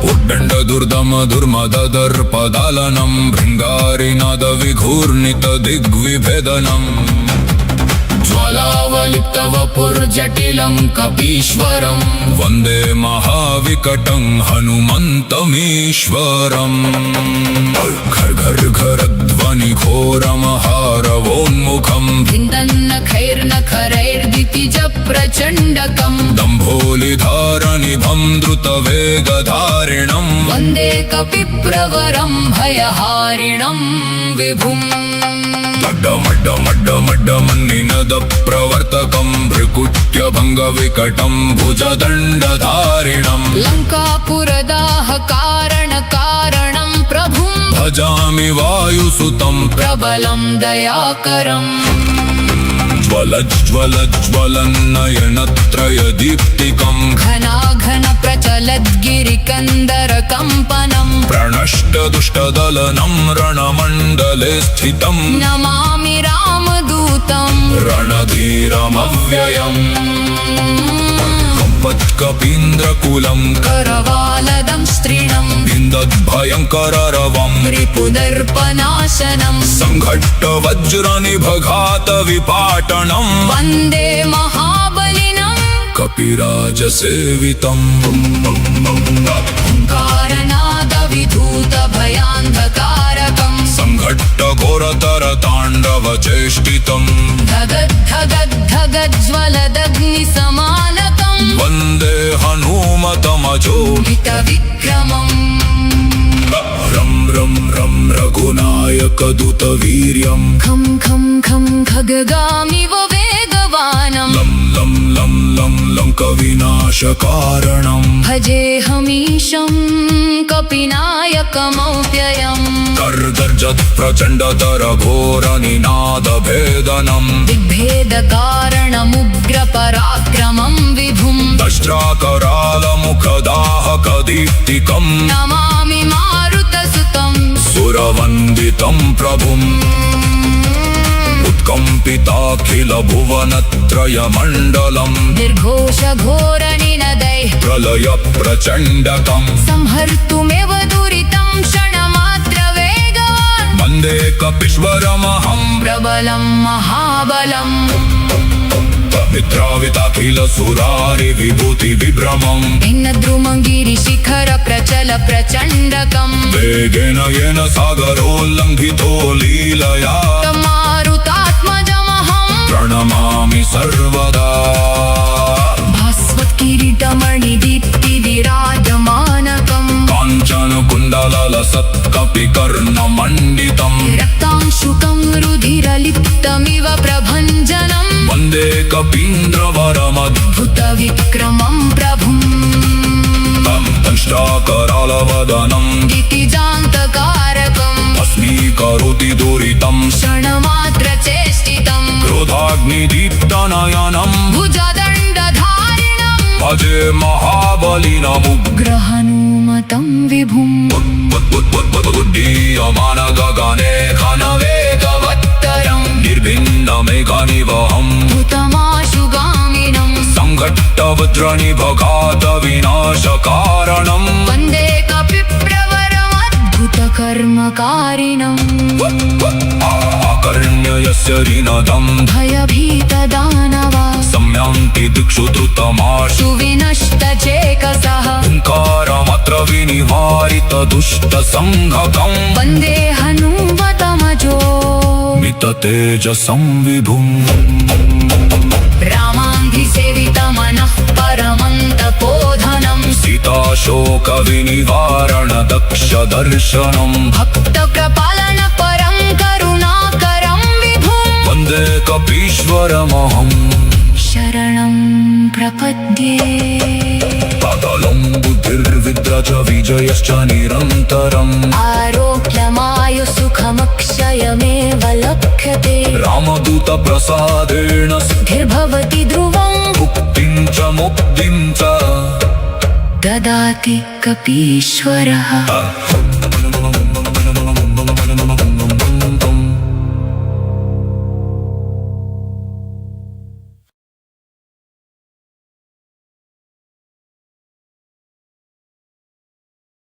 उड्डण्ड दुर्दम दुर्मददर्पदालनं भृङ्गारिनाद विघूर्णित दिग्विभेदनम् ज्वालावलिप्तवपुर्जटिलं कपीश्वरं वन्दे महाविकटं हनुमन्तमीश्वरम् घर घर घर ध्वनि घोरमहारवोन्मुखं विन्दन्नखैर्नखरैर्दितिज प्रचण्डकं दम्भोलिधारनिभं द्रुतवेगधारिणं वन्दे कपिप्रवरं भयहारिणं विभुम् मड्ड प्रवर्तकं भ्रुकुट्य भंग विकटं भुजदण्डधारिणं लंकापुरदाह कारणं प्रभुं भजामि वायुसुतं प्रबलं दयाकरम् ज्वलज्ज्वलज्वलन्नयनत्रयदीप्तिकं घनाघन प्रचलद्गिरिकन्दरकम्पनं प्रणष्टदुष्टदलनं रणमण्डले स्थितं नमामि रामदूतं रणधीरमव्ययम् कपीन्द्रकुलं करवालदं स्त्रीणं भिन्दद्भयङ्कररवं रिपुदर्पनाशनं संघट्टवज्रनिभघात विपाटनं वन्दे महाबलिनं कपिराजसेवितम् ओङ्कारनादविधूतभयान्धकारकं संघट्टघोरतरताण्डवचेष्टितं धगद्धगद्धगज्ज्वलदग्निसमानकं वन्दे हनुमतमजोहितविक्रमम् रं रं रं रघुनायकदूतवीर्यं खं खं खं खगगामिव वेगवानं लं लं लं लं लङ्कविनाशकारणं भजेऽहमीशं कपिनायकमव्ययम् गर्गर्जत् प्रचण्डतरघोरनिनादभेदनं दिग्भेदकारणमुग्रपराक्रमं विभुं दष्ट्राकरालमुखदाहकदीप्तिकं नमामि मारुतसुतं सुरवन्दितं प्रभुम् उत्कम्पिताखिलभुवनत्रयमण्डलं निर्घोषघोरनिनदैः प्रलय प्रचण्डकं संहर्तुमेव दुरितं क्षणमात्रवेगवान् वन्दे कपीश्वरमहं प्रबलं महाबलम् मित्राविताखिलसुरारि विभूति विभ्रमं भिन्नद्रुमगिरिशिखर प्रचल प्रचण्डकं वेगेन येन सागरोल्लङ्घितो लीलया मारुतात्मजमहं प्रणमामि सर्वदा भास्वत्किरीटमणिदीप्तिविराजमानकं काञ्चनकुण्डलसत्कपिकर्णमण्डितं रक्तांशुकं रुधिरलिप्तमिव प्रभञ्जनं वन्दे कपीन्द्रवरमद्भुतविक्रमं प्रभुम् दंष्ट्राकरालवदनं दितिजान्तकारकं भस्मीकरोति दुरितं क्षणमात्रचेष्टितं क्रोधाग्निदीप्तनयनं भुजदण्डधारिणं भजे महाबलिनमुग्रहनुमतं विभुम् उड्डीयमानगगने घनवेगवत्तरं निर्भिन्नमेघनिवहं भूतमाशुगामिनं संघट्टवज्रनिभघातविनाशकारणं वन्दे कपिप्रवरमद्भुतकर्मकारिणम् आकर्ण्य यस्य ऋणदं भयभीतदानवा सम्यान्ति दिक्षु द्रुतमाशु विनष्टचेकसः ओङ्कारमत्र विनिवारितदुष्टसङ्घकं वन्दे हनुमतमजो मिततेजसं विभुम् रामान्धिसेवितमनः परमन्तपोधनं सीताशोकविनिवारणदक्षदर्शनं भक्तप्रपालनपरं करुणाकरं विभुं वन्दे कपीश्वरमहं शरणं प्रपद्ये पातालं बुद्धिर्विद्रच विजयश्च निरन्तरम् आरोग्यमायुसुखमक्षयमेव लभ्यते रामदूतप्रसादेन सिद्धिर्भवति ध्रुवं मुक्तिं च मुक्तिं च ददाति कपीश्वरः।